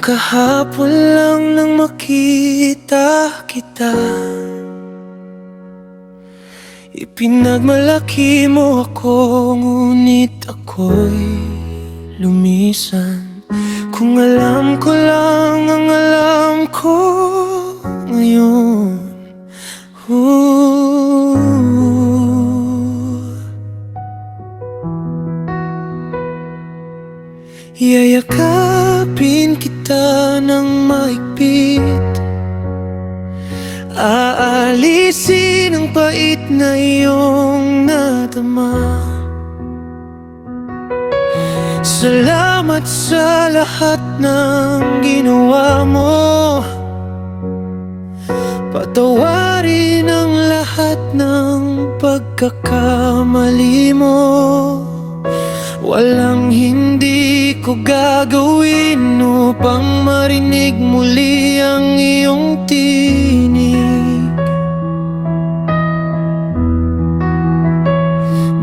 kahapon lang nang makita kita, ipinagmalaki mo ako, ngunit ako'y lumisan. Kung alam ko lang ang alam ko ngayon, yayakapin kita ng mahigpit, aalisin ang pait na iyong nadama. Salamat sa lahat ng ginawa mo, patawarin ang lahat ng pagkakamali mo. Walang hindi ko gagawin upang marinig muli ang iyong tinig.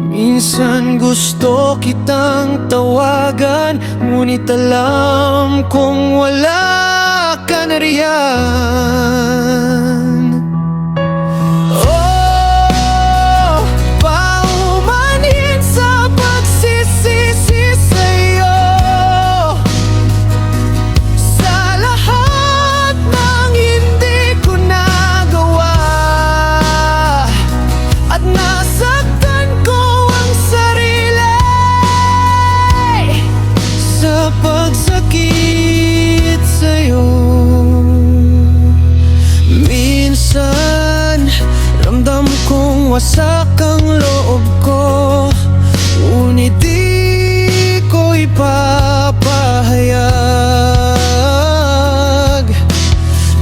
Minsan gusto kitang tawagan, ngunit alam kong wala ka na riyan. Pagsakit sa'yo, minsan ramdam kong wasak ang loob ko, ngunit di ko ipapahayag.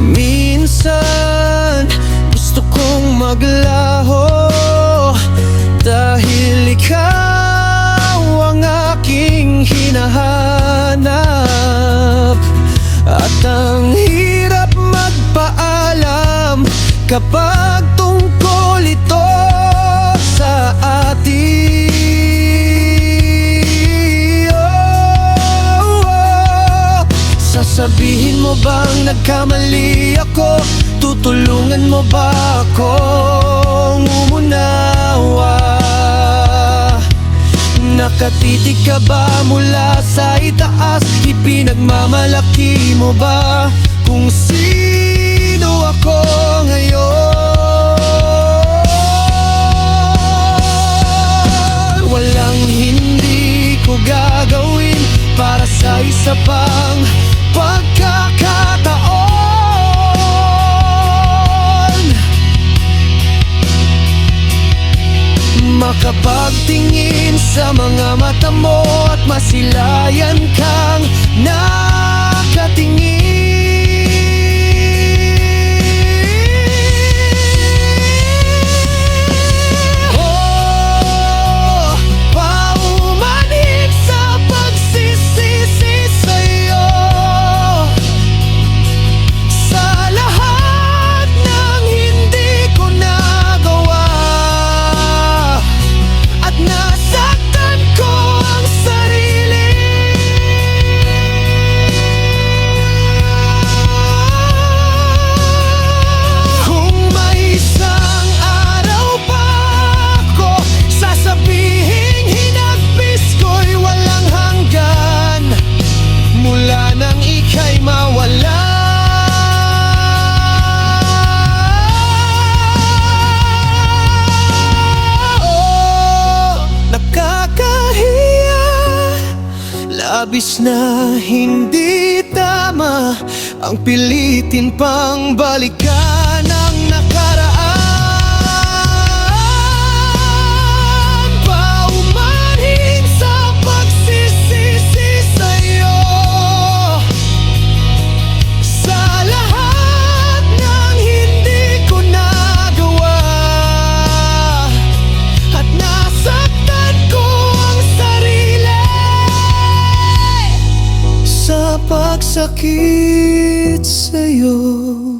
Minsan gusto kong maglaho dahil ikaw ang aking hinahanap. At ang hirap magpaalam kapag tungkol ito sa atin. Sasabihin mo bang nagkamali ako? Tutulungan mo ba akong umunawa? Nakatitig ka ba mula sa itaas? Ipinagmamalaki mo ba kung sino ako ngayon? Walang hindi ko gagawin para sa isa pang pagkakataon. Makapagtingin sa mga mata mo at masilayan kang nakatingin. Oh, paumanhik sa pagsisisi sa'yo, sa lahat ng hindi ko nagawa. Nasaktan ko ang sarili. Kung may isang araw pa ako, sasabihing hinagpis ko'y walang hanggan, mula nang ika'y mawala. Labis na hindi tama ang pilitin pang balikan ang nakaraan. Paumanhin sa pagsisisi sa'yo, sa lahat ng hindi ko nagawa. At nasaktan ko ang sarili sa pagsakit sa'yo.